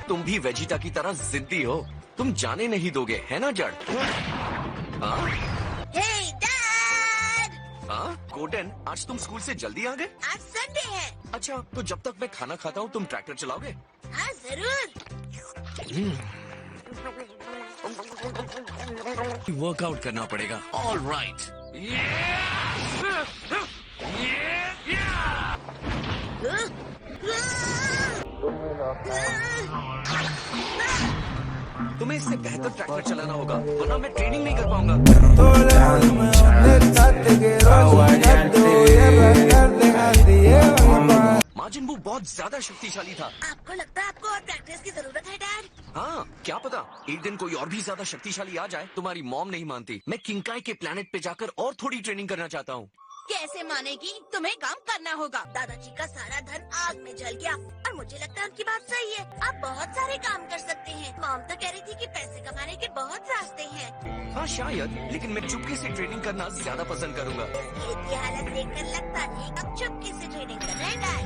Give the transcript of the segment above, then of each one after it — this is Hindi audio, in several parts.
तुम भी वेजिटा की तरह जिद्दी हो, तुम जाने नहीं दोगे, है ना जड़? हाँ? हे डैड! हाँ? गोल्डन, आज तुम स्कूल से जल्दी आ गए? आज संडे है। अच्छा, तो जब तक मैं खाना खाता हूँ तुम ट्रैक्टर चलाओगे? हाँ जरूर। वर्कआउट करना पड़ेगा। All right. तुम्हें इससे बेहतर ट्रैक्टर चलाना होगा, वरना मैं ट्रेनिंग नहीं कर पाऊंगा। मार्जिन वो बहुत ज्यादा शक्तिशाली था। आपको लगता है आपको और प्रैक्टिस की जरूरत है डैड? हाँ, क्या पता एक दिन कोई और भी ज्यादा शक्तिशाली आ जाए। तुम्हारी मॉम नहीं मानती। मैं किंकाई के प्लेनेट पे जाकर और थोड़ी ट्रेनिंग करना चाहता हूँ। कैसे मानेगी? तुम्हें काम करना होगा। दादाजी का सारा धन आग में जल गया और मुझे लगता है उनकी बात सही है। आप बहुत सारे काम कर सकते हैं। मॉम तो कह रही थी कि पैसे कमाने के बहुत रास्ते हैं। हाँ शायद, लेकिन मैं चुपके से ट्रेनिंग करना ज्यादा पसंद करूंगा। खेत की हालत देखकर लगता नहीं अब चुपके से ट्रेनिंग कर रहे हैं डैड।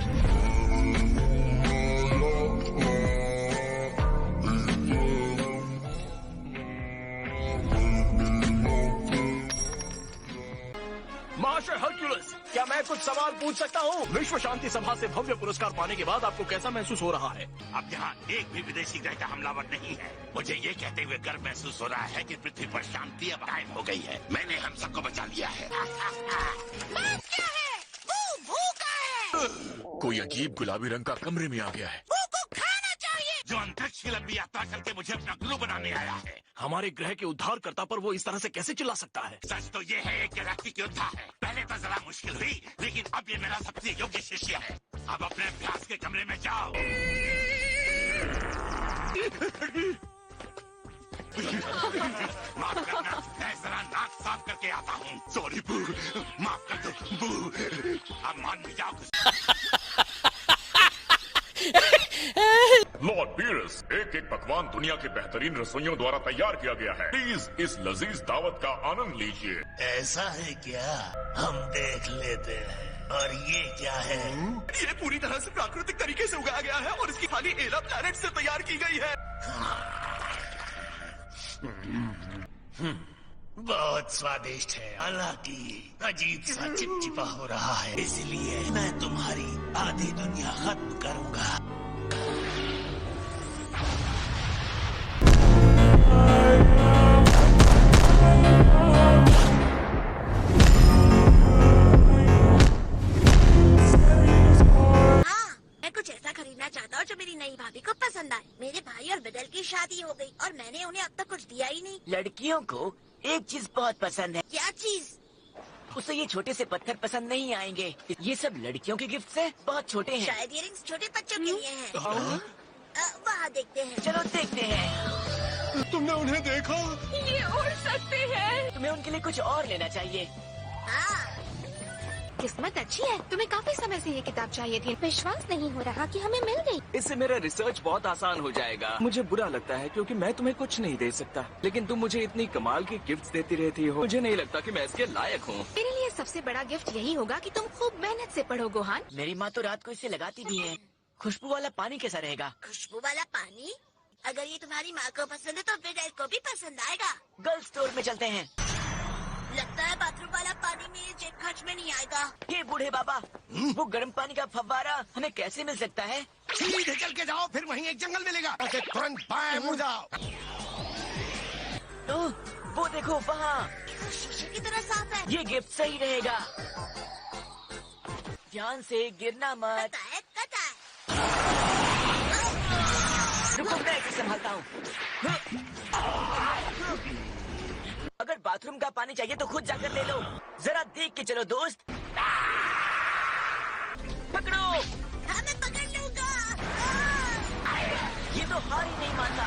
मास्टर हरक्यूलिस, क्या मैं कुछ सवाल पूछ सकता हूँ? विश्व शांति सभा से भव्य पुरस्कार पाने के बाद आपको कैसा महसूस हो रहा है? अब यहाँ एक भी विदेशी ग्रह का हमलावर नहीं है। मुझे ये कहते हुए गर्व महसूस हो रहा है कि पृथ्वी पर शांति अब कायम हो गई है। मैंने हम सबको बचा लिया है। बात क्या है? भूखा है। कोई अजीब गुलाबी रंग का कमरे में आ गया है। को खाना चाहिए। जो अंतरिक्ष की लंबी यात्रा करके मुझे अपना गुरु बनाने आया है। हमारे ग्रह के उद्धारकर्ता पर वो इस तरह से कैसे चिल्ला सकता है? सच तो ये है एक गैलेक्टिक योद्धा है। पहले तो जरा मुश्किल हुई, लेकिन अब ये मेरा सबसे योग्य शिष्य है। अब अपने अभ्यास के कमरे में जाओ। माफ करना, मैं जरा नाक साफ करके आता हूँ। सॉरी बू, माफ कर दो बू। अब मान भी जाओ। लॉर्ड बीरस, एक एक पकवान दुनिया के बेहतरीन रसोइयों द्वारा तैयार किया गया है। प्लीज इस लजीज दावत का आनंद लीजिए। ऐसा है क्या? हम देख लेते हैं। और ये क्या है? ये पूरी तरह से प्राकृतिक तरीके से उगाया गया है और इसकी खाली एला प्लैनेट से तैयार की गई है। बहुत स्वादिष्ट है, हालांकि अजीब सा चिपचिपा हो रहा है। इसलिए मैं तुम्हारी आधी दुनिया खत्म करूंगा। कुछ ऐसा खरीदना चाहता हूँ जो मेरी नई भाभी को पसंद आए। मेरे भाई और बिडल की शादी हो गई और मैंने उन्हें अब तक कुछ दिया ही नहीं। लड़कियों को एक चीज बहुत पसंद है। क्या चीज? उसे ये छोटे से पत्थर पसंद नहीं आएंगे। ये सब लड़कियों के गिफ्ट है, बहुत छोटे हैं। शायद ये रिंग्स छोटे बच्चों के लिए हैं। वहाँ देखते हैं। चलो देखते हैं। तुमने उन्हें देखा? ये उड़ सकते हैं। तुम्हें उनके लिए कुछ और लेना चाहिए। हाँ। किस्मत अच्छी है, तुम्हें काफी समय से ये किताब चाहिए थी। विश्वास नहीं हो रहा कि हमें मिल गई। इससे मेरा रिसर्च बहुत आसान हो जाएगा। मुझे बुरा लगता है क्योंकि मैं तुम्हें कुछ नहीं दे सकता, लेकिन तुम मुझे इतनी कमाल की गिफ्ट्स देती रहती हो। मुझे नहीं लगता कि मैं इसके लायक हूँ। मेरे लिए सबसे बड़ा गिफ्ट यही होगा कि तुम खूब मेहनत से पढ़ो गोहान। मेरी माँ तो रात को इसे लगाती भी है। खुशबू वाला पानी कैसा रहेगा? खुशबू वाला पानी? अगर ये तुम्हारी माँ को पसंद है तो बिडल को भी पसंद आएगा। गर्ल्स स्टोर में चलते हैं। लगता है बाथरूम वाला पानी मेरे जेब खर्च में नहीं आएगा। ये बूढ़े बाबा, वो गर्म पानी का फव्वारा हमें कैसे मिल सकता है? सीधे चल के जाओ, फिर वहीं एक जंगल मिलेगा। तुरंत बाएं मुड़ जाओ। ओह, वो देखो वहाँ। शीशे की तरह साफ है। ये गिफ्ट सही रहेगा। ध्यान से गिरना मत। पता है, पता है। रुको, मैं इसे संभालता हूँ। अगर बाथरूम का पानी चाहिए तो खुद जाकर ले लो। जरा देख के चलो दोस्त। पकड़ो। हाँ, मैं पकड़ लूंगा। ये तो हार ही नहीं मानता।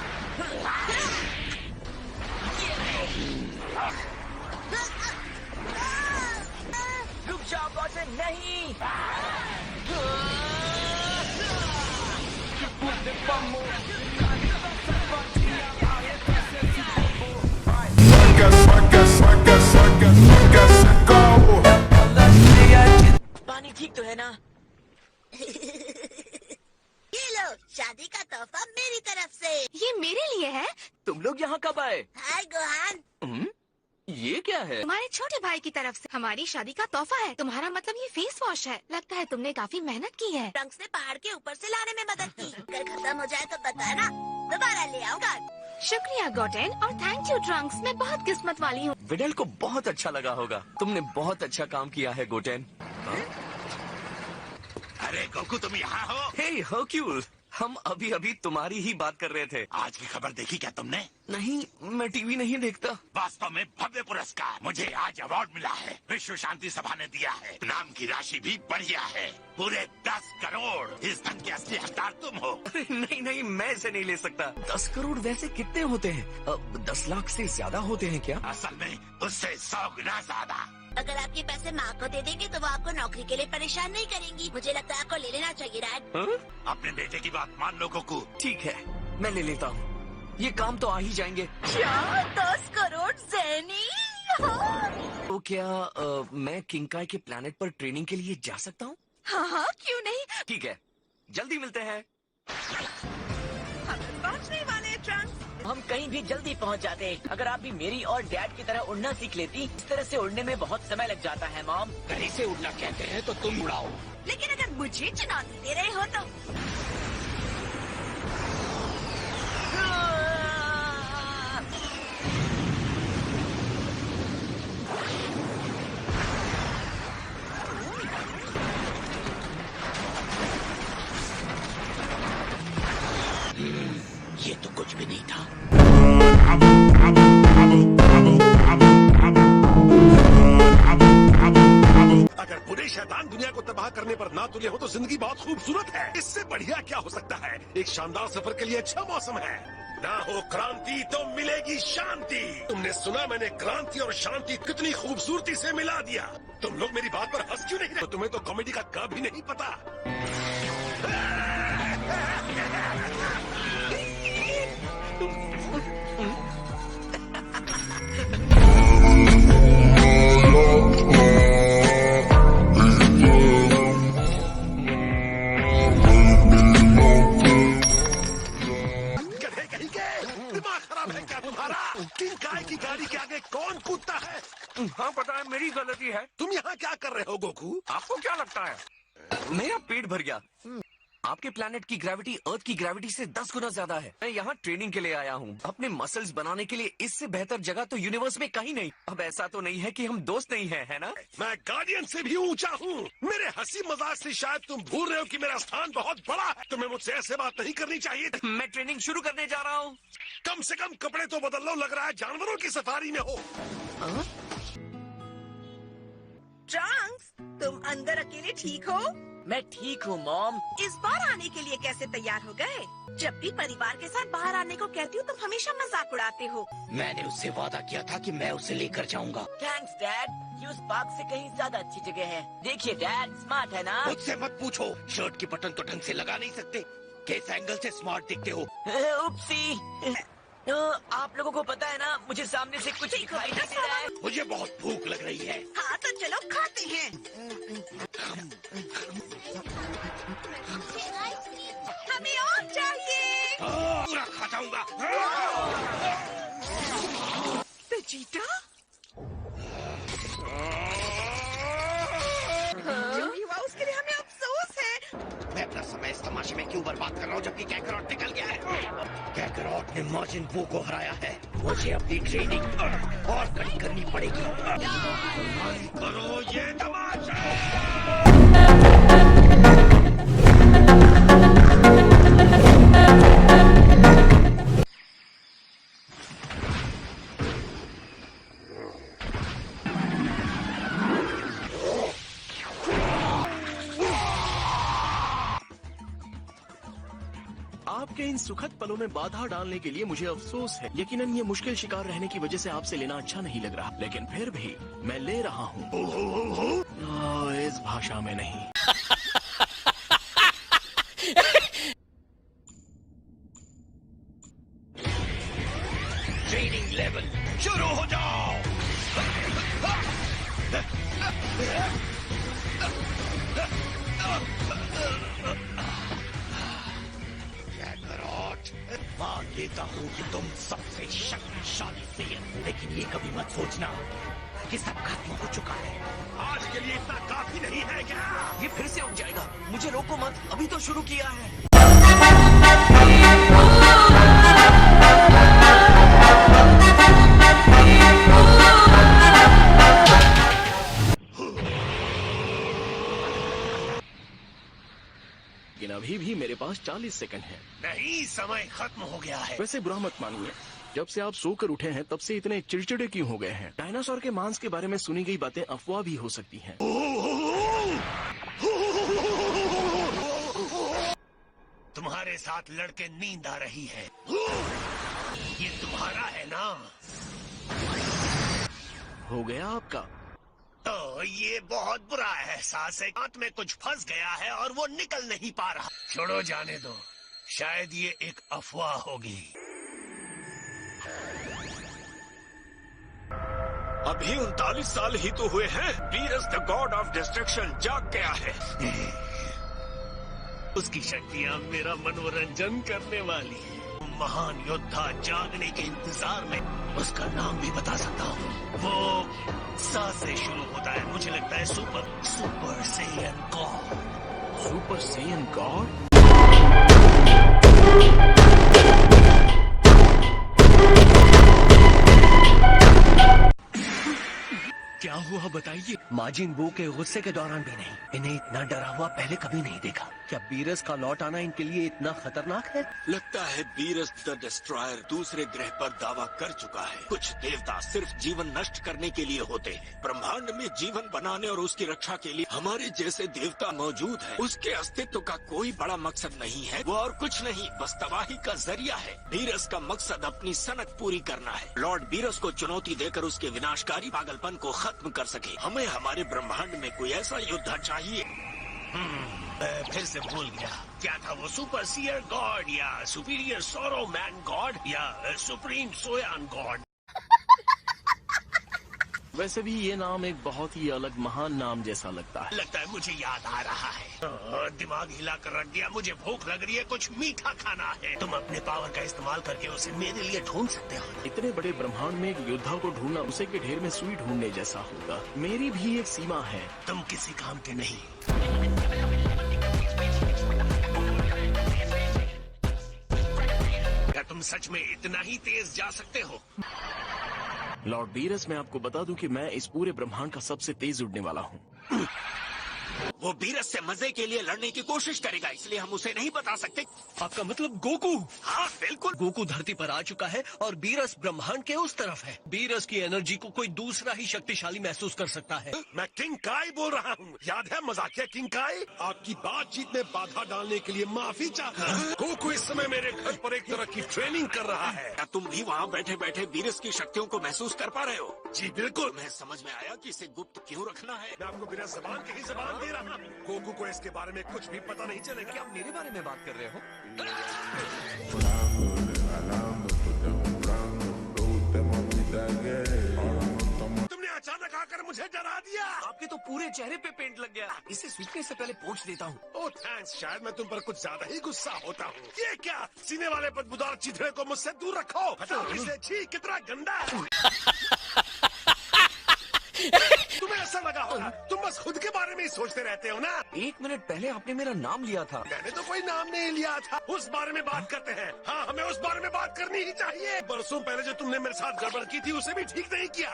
रुक जाओ बॉटन, नहीं। पानी ठीक तो है ना? ये लो, शादी का तोहफा मेरी तरफ से। ये मेरे लिए है। तुम लोग यहाँ कब आए? हाय गोहान। ये क्या है? तुम्हारे छोटे भाई की तरफ से हमारी शादी का तोहफा है। तुम्हारा मतलब ये फेस वॉश है। लगता है तुमने काफी मेहनत की है। ट्रंक्स ने पहाड़ के ऊपर से लाने में मदद की। अगर खत्म हो जाए तो बताना, दोबारा ले आऊंगा। शुक्रिया गोटेन और थैंक यू ट्रंक्स। मैं बहुत किस्मत वाली हूँ। विडल को बहुत अच्छा लगा होगा। तुमने बहुत अच्छा काम किया है गोटेन। अरे गोकू, तुम यहाँ हो? हे हरक्यूल, हम अभी अभी तुम्हारी ही बात कर रहे थे। आज की खबर देखी क्या तुमने? नहीं, मैं टीवी नहीं देखता। वास्तव में भव्य पुरस्कार। मुझे आज अवार्ड मिला है। विश्व शांति सभा ने दिया है। नाम की राशि भी बढ़िया है, पूरे 10 करोड़। इस धन के असली हकदार तुम हो। अरे नहीं नहीं, मैं इसे नहीं ले सकता। 10 करोड़ वैसे कितने होते हैं? 10 लाख से ज्यादा होते हैं क्या? असल में उससे 100 गुना ज्यादा। अगर आपके पैसे माँ को दे देंगे तो वो आपको नौकरी के लिए परेशान नहीं करेंगी। मुझे लगता है आपको ले लेना चाहिए डैड। हाँ? अपने बेटे की बात मान लो गोकू। ठीक है, मैं ले लेता हूँ। ये काम तो आ ही जाएंगे। क्या 10 करोड़ ज़ेनी? तो क्या मैं किंगकाई के प्लेनेट पर ट्रेनिंग के लिए जा सकता हूँ? हाँ हाँ, क्यों नहीं। ठीक है, जल्दी मिलते हैं। हम पहुँचने वाले हैं ट्रंक्स। हम कहीं भी जल्दी पहुंच जाते। अगर आप भी मेरी और डैड की तरह उड़ना सीख लेती। इस तरह से उड़ने में बहुत समय लग जाता है मॉम। कहीं से उड़ना कहते हैं तो तुम उड़ाओ। लेकिन अगर मुझे चुनौती दे रहे हो तो ये तो कुछ भी नहीं था। अगर बुरे शैतान दुनिया को तबाह करने पर ना तुले हो तो जिंदगी बहुत खूबसूरत है। इससे बढ़िया क्या हो सकता है? एक शानदार सफर के लिए अच्छा मौसम है। ना हो क्रांति तो मिलेगी शांति। तुमने सुना मैंने क्रांति और शांति कितनी खूबसूरती से मिला दिया। तुम लोग मेरी बात पर हंस क्यों नहीं रहे? तुम्हें तो कॉमेडी का क भी नहीं पता। दिमाग खराब है क्या तुम्हारा? किंगकाई की गाड़ी के आगे कौन कूदता है? हाँ पता है, मेरी गलती है। तुम यहाँ क्या कर रहे हो गोकू? आपको क्या लगता है? मेरा पेट भर गया। आपके प्लैनेट की ग्रेविटी अर्थ की ग्रेविटी से 10 गुना ज्यादा है। मैं यहाँ ट्रेनिंग के लिए आया हूँ, अपने मसल्स बनाने के लिए। इससे बेहतर जगह तो यूनिवर्स में कहीं नहीं। अब ऐसा तो नहीं है कि हम दोस्त नहीं हैं, है ना? मैं गार्डियन से भी ऊंचा हूँ। मेरे हंसी मजाक से शायद तुम भूल रहे हो कि मेरा स्थान बहुत बड़ा है। तुम्हें मुझसे ऐसे बात नहीं करनी चाहिए थी। मैं ट्रेनिंग शुरू करने जा रहा हूँ। कम से कम कपड़े तो बदल लो, लग रहा है जानवरों की सफारी में हो। ट्रंक्स, तुम अंदर अकेले ठीक हो? मैं ठीक हूँ मॉम। इस बार आने के लिए कैसे तैयार हो गए? जब भी परिवार के साथ बाहर आने को कहती हूँ तुम हमेशा मजाक उड़ाते हो। मैंने उससे वादा किया था कि मैं उसे लेकर जाऊंगा। Thanks dad. ये उस पार्क से कहीं ज्यादा अच्छी जगह है। देखिए डैड, स्मार्ट है ना? मुझसे मत पूछो। शर्ट की बटन तो ढंग से लगा नहीं सकते। किस एंगल से स्मार्ट दिखते हो? उपसी। आप लोगों को पता है ना, मुझे सामने से कुछ दिखाई नहीं दे रहा है। मुझे बहुत भूख लग रही है। हाँ तो चलो खाते हैं। हमें और चाहिए। पूरा खा जाऊंगा। बेजीटा, जो भी हुआ उसके लिए हमें अफसोस है। मैं अपना समय इस तमाशे में क्यों बर्बाद कर रहा हूँ जबकि कैकरॉट निकल गया है। कैकरॉट ने मार्जिन बू को हराया है। मुझे अपनी ट्रेनिंग और कड़ी करनी पड़ेगी। करो ये तमाशा। आपके इन सुखद पलों में बाधा डालने के लिए मुझे अफसोस है। यकीनन ये मुश्किल शिकार रहने की वजह से आपसे लेना अच्छा नहीं लग रहा, लेकिन फिर भी मैं ले रहा हूँ। इस भाषा में नहीं। ट्रेनिंग लेवल शुरू हो जाओ। जानता हूँ कि तुम सबसे शक्तिशाली सेयन, लेकिन ये कभी मत सोचना कि सब खत्म हो चुका है। आज के लिए इतना काफी नहीं है क्या? ये फिर से उठ जाएगा। मुझे रोको मत, अभी तो शुरू किया है। लेकिन अभी भी मेरे पास 40 सेकंड है। नहीं, समय खत्म हो गया है। वैसे बुरा मत मानिए, जब से आप सोकर उठे हैं तब से इतने चिड़चिड़े क्यों हो गए हैं? डायनासोर के मांस के बारे में सुनी गई बातें अफवाह भी हो सकती हैं। तुम्हारे साथ लड़के नींद आ रही है। ये तुम्हारा है ना? हो गया आपका? तो ये बहुत बुरा एहसास है। हाथ में कुछ फंस गया है और वो निकल नहीं पा रहा। छोड़ो, जाने दो, शायद ये एक अफवाह होगी। अभी 39 साल ही तो हुए हैं। Beerus the God of destruction जाग गया है। उसकी शक्तियाँ मेरा मनोरंजन करने वाली है। महान योद्धा जागने के इंतजार में। उसका नाम भी बता सकता हूँ। वो सा से शुरू होता है। मुझे लगता है super Saiyan God. Super Saiyan God? क्या हुआ बताइए? माजिन बू के गुस्से के दौरान भी नहीं। इन्हें इतना डरा हुआ पहले कभी नहीं देखा। क्या बीरस का लौट आना इनके लिए इतना खतरनाक है? लगता है बीरस द डिस्ट्रॉयर दूसरे ग्रह पर दावा कर चुका है। कुछ देवता सिर्फ जीवन नष्ट करने के लिए होते हैं। ब्रह्मांड में जीवन बनाने और उसकी रक्षा के लिए हमारे जैसे देवता मौजूद है। उसके अस्तित्व का कोई बड़ा मकसद नहीं है। वो और कुछ नहीं, बस तबाही का जरिया है। बीरस का मकसद अपनी सनक पूरी करना है। लॉर्ड बीरस को चुनौती देकर उसके विनाशकारी पागलपन को खत्म कर सके। हमें हमारे ब्रह्मांड में कोई ऐसा योद्धा चाहिए। फिर से भूल गया। क्या था वो? सुपर सीयर गॉड या सुपीरियर सोरो मैन गॉड या सुप्रीम सोयान गॉड? वैसे भी ये नाम एक बहुत ही अलग महान नाम जैसा लगता है। लगता है मुझे याद आ रहा है। दिमाग हिला कर रख दिया। मुझे भूख लग रही है, कुछ मीठा खाना है। तुम अपने पावर का इस्तेमाल करके उसे मेरे लिए ढूंढ सकते हो। इतने बड़े ब्रह्मांड में एक योद्धा को ढूंढना उसे के ढेर में सुई ढूंढने जैसा होगा। मेरी भी एक सीमा है। तुम किसी काम के नहीं। क्या तुम सच में इतना ही तेज जा सकते हो? लॉर्ड बीरस, मैं आपको बता दूं कि मैं इस पूरे ब्रह्मांड का सबसे तेज उड़ने वाला हूँ। वो बीरस से मजे के लिए लड़ने की कोशिश करेगा, इसलिए हम उसे नहीं बता सकते। आपका मतलब गोकू? हाँ बिल्कुल। गोकू धरती पर आ चुका है और बीरस ब्रह्मांड के उस तरफ है। बीरस की एनर्जी को कोई दूसरा ही शक्तिशाली महसूस कर सकता है। मैं किंग काई बोल रहा हूँ। याद है मजाकिया किंग काई? आपकी बातचीत में बाधा डालने के लिए माफी चाहता हूँ। गोकू इस समय मेरे घर पर एक तरह की ट्रेनिंग कर रहा है। क्या तुम भी वहाँ बैठे बैठे बीरस की शक्तियों को महसूस कर पा रहे हो? जी बिल्कुल। तुम्हें समझ में आया कि इसे गुप्त क्यों रखना है? मैं आपको बिना जबान के ही जबान दे रहा हूँ। गोकू को इसके बारे में कुछ भी पता नहीं चलेगा। क्या आप मेरे बारे में बात कर रहे हो? तुमने अचानक आकर मुझे डरा दिया। आपके तो पूरे चेहरे पे पेंट लग गया। इसे सूखने से पहले पोंछ देता हूँ। ओह थैंक्स। शायद मैं तुम पर कुछ ज्यादा ही गुस्सा होता हूँ। ये क्या? सीने वाले बदबूदार चिथड़े को मुझसे दूर रखो। हटाओ इसे। छी, कितना गंदा है। तुम्हें ऐसा लगा होगा, तुम बस खुद के बारे में ही सोचते रहते हो ना। 1 मिनट पहले आपने मेरा नाम लिया था। मैंने तो कोई नाम नहीं लिया था। उस बारे में बात करते हैं। हाँ, हमें उस बारे में बात करनी ही चाहिए। बरसों पहले जो तुमने मेरे साथ गड़बड़ की थी उसे भी ठीक नहीं किया।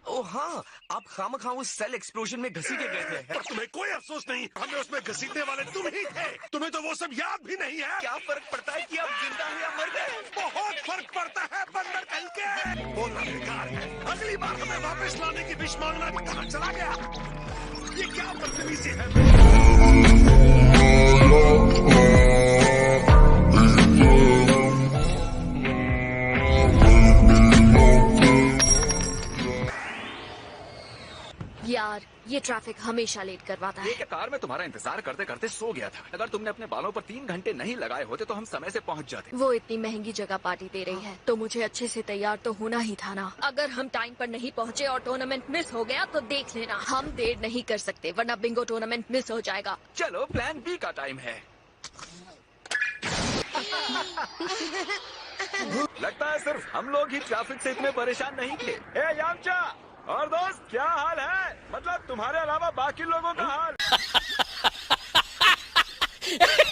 ओह हाँ, आप खामखा उस सेल एक्सप्लोजन में घसीटे गए थे। पर तुम्हें कोई अफसोस नहीं, हमें उसमें घसीटने वाले तुम ही थे। तुम्हें तो वो सब याद भी नहीं है। क्या फर्क पड़ता है कि आप जिंदा हैं या मर गए? बहुत फर्क पड़ता है बंदर कल के। बोलना बेकार है। अगली बार हमें वापस लाने की विश मांगना कहाँ चला गया? ये क्या बदतमीजी है? यार, ये ट्रैफिक हमेशा लेट करवाता है। ये कार में तुम्हारा इंतजार करते करते सो गया था। अगर तुमने अपने बालों पर 3 घंटे नहीं लगाए होते तो हम समय से पहुंच जाते। वो इतनी महंगी जगह पार्टी दे रही है तो मुझे अच्छे से तैयार तो होना ही था ना। अगर हम टाइम पर नहीं पहुँचे और टूर्नामेंट मिस हो गया तो देख लेना, हम देर नहीं कर सकते वरना बिंगो टूर्नामेंट मिस हो जाएगा। चलो प्लान बी का टाइम है। लगता है सिर्फ हम लोग ही ट्रैफिक से इतने परेशान नहीं थे। ए यामचा और दोस्त, क्या हाल है? मतलब तुम्हारे अलावा बाकी लोगों का हाल।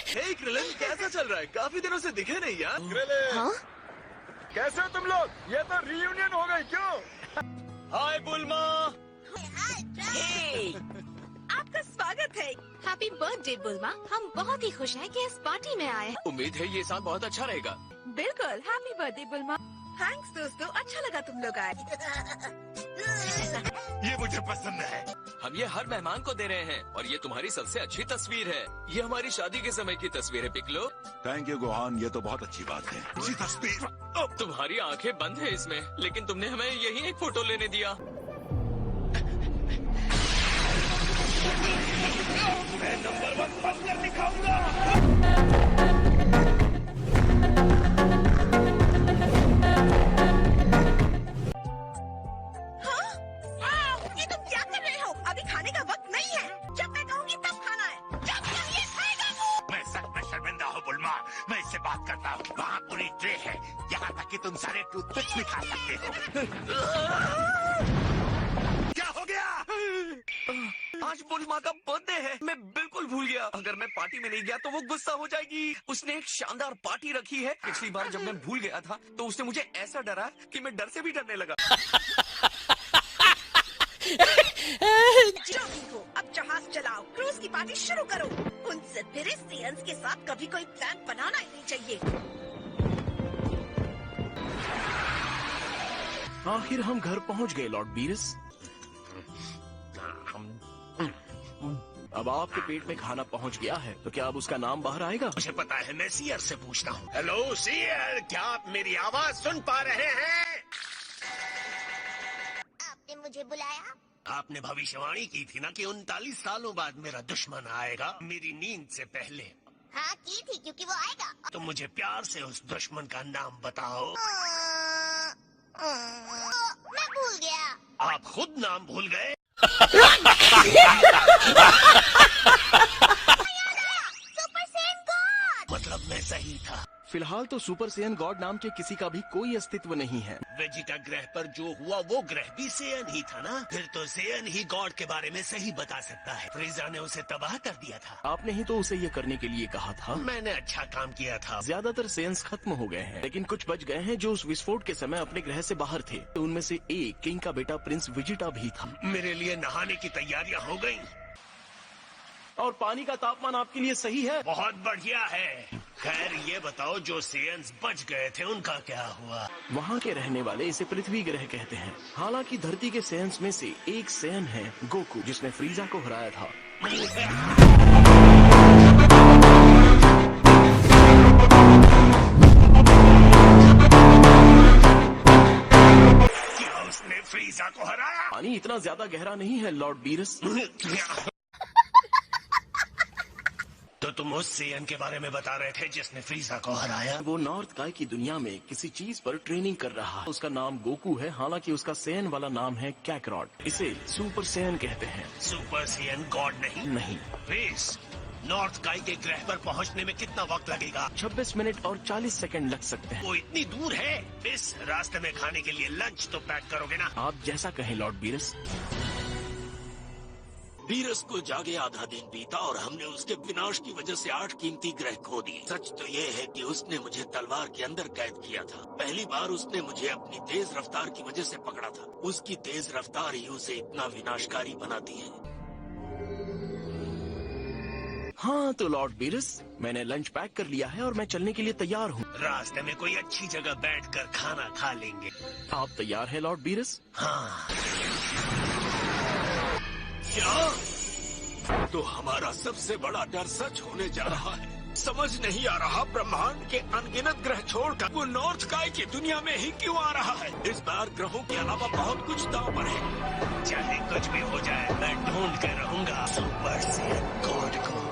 हे क्रिलन, कैसा चल रहा है? काफी दिनों से दिखे नहीं यार। क्रिलन, कैसे हो तुम लोग? ये तो रियूनियन हो गई क्यों? हाय बुल्मा। हे, आपका स्वागत है। Happy birthday बुल्मा। हम बहुत ही खुश हैं कि इस पार्टी में आए हैं। उम्मीद है ये साल बहुत अच्छा रहेगा। बिल्कुल, हैप्पी बर्थडे बुल्मा। थैंक्स दोस्तों, अच्छा लगा तुम लोग आए। ये मुझे पसंद है। हम ये हर मेहमान को दे रहे हैं और ये तुम्हारी सबसे अच्छी तस्वीर है। ये हमारी शादी के समय की तस्वीर है पिकलो। थैंक यू गोहान, ये तो बहुत अच्छी बात है। जी तस्वीर। अब तुम्हारी आंखें बंद है इसमें, लेकिन तुमने हमें यही एक फोटो लेने दिया। मैं नंबर 1 बनकर दिखाऊंगा। ये तुम क्या कर रहे हो? अभी खाने का वक्त नहीं है। जब मैं कहूँगी तब खाना है। जब चाहिए खाएगा वो। मैं सच में शर्मिंदा हूँ बुल्मा। मैं इससे बात करता हूँ। वहाँ पूरी ट्रे है, यहाँ तक कि तुम सारे टूथपिक्स भी खा सकते हो। क्या हो गया? आज बुल्मा का बर्थडे है। मैं बिल्कुल भूल गया। अगर मैं पार्टी में नहीं गया तो वो गुस्सा हो जाएगी। उसने एक शानदार पार्टी रखी है। पिछली बार जब मैं भूल गया था तो उसने मुझे ऐसा डरा कि मैं डर से भी डरने लगा। जो भी हो, अब जहाज चलाओ, क्रूज की पार्टी शुरू करो। उनसे फिर इस सीएंस के साथ कभी कोई प्लान बनाना ही नहीं चाहिए। आखिर हम घर पहुंच गए लॉर्ड बीरस। अब आपके पेट में खाना पहुंच गया है, तो क्या अब उसका नाम बाहर आएगा? मुझे पता है, मैं सीयर से पूछता हूँ। हेलो सीयर, क्या आप मेरी आवाज सुन पा रहे हैं? आपने मुझे बुलाया? आपने भविष्यवाणी की थी ना कि 39 सालों बाद मेरा दुश्मन आएगा, मेरी नींद से पहले। हाँ की थी, क्योंकि वो आएगा। तो मुझे प्यार से उस दुश्मन का नाम बताओ। मैं भूल गया। आप खुद नाम भूल गए? Super Saiyan God. मतलब मैं सही था। फिलहाल तो सुपर सेयन गॉड नाम के किसी का भी कोई अस्तित्व नहीं है। वेजिटा ग्रह पर जो हुआ वो ग्रह भी सेयन ही था ना? फिर तो सेयन ही गॉड के बारे में सही बता सकता है। फ्रीजा ने उसे तबाह कर दिया था। आपने ही तो उसे ये करने के लिए कहा था। मैंने अच्छा काम किया था। ज्यादातर सेयन्स खत्म हो गए हैं, लेकिन कुछ बच गए हैं जो उस विस्फोट के समय अपने ग्रह से बाहर थे। उनमें से एक किंग का बेटा प्रिंस वेजिटा भी था। मेरे लिए नहाने की तैयारियां हो गई। और पानी का तापमान आपके लिए सही है? बहुत बढ़िया है। खैर ये बताओ, जो सेयन्स बच गए थे उनका क्या हुआ? वहाँ के रहने वाले इसे पृथ्वी ग्रह कहते हैं। हालांकि धरती के सेयन्स में से एक सेयन है गोकू, जिसने फ्रीजा को हराया था। क्या उसने फ्रीजा को हराया? पानी इतना ज्यादा गहरा नहीं है लॉर्ड बीरस। तो तुम उस सेयन के बारे में बता रहे थे जिसने फ्रीजा को हराया? वो नॉर्थ काय की दुनिया में किसी चीज पर ट्रेनिंग कर रहा है। उसका नाम गोकू है, हालांकि उसका सेयन वाला नाम है कैकरॉड। इसे सुपर सेयन कहते हैं। सुपर सेयन गॉड नहीं? नहीं। प्लीज, नॉर्थ काय के ग्रह पर पहुंचने में कितना वक्त लगेगा? 26 मिनट और 40 सेकंड लग सकते हैं। वो इतनी दूर है? इस रास्ते में खाने के लिए लंच तो पैक करोगे ना? आप जैसा कहें लॉर्ड बीरस। बीरस को जागे आधा दिन बीता और हमने उसके विनाश की वजह से 8 कीमती ग्रह खो दिए। सच तो ये है कि उसने मुझे तलवार के अंदर कैद किया था। पहली बार उसने मुझे अपनी तेज रफ्तार की वजह से पकड़ा था। उसकी तेज रफ्तार ही उसे इतना विनाशकारी बनाती है। हाँ तो लॉर्ड बीरस, मैंने लंच पैक कर लिया है और मैं चलने के लिए तैयार हूँ। रास्ते में कोई अच्छी जगह बैठकर खाना खा लेंगे। आप तैयार हैं लॉर्ड बीरस? हाँ। क्या? तो हमारा सबसे बड़ा डर सच होने जा रहा है। समझ नहीं आ रहा, ब्रह्मांड के अनगिनत ग्रह छोड़कर वो नॉर्थ काय की दुनिया में ही क्यों आ रहा है? इस बार ग्रहों के अलावा बहुत कुछ दांव पर है। चाहे कुछ भी हो जाए, मैं ढूंढ कर रहूंगा सुपर सेयन गॉड को।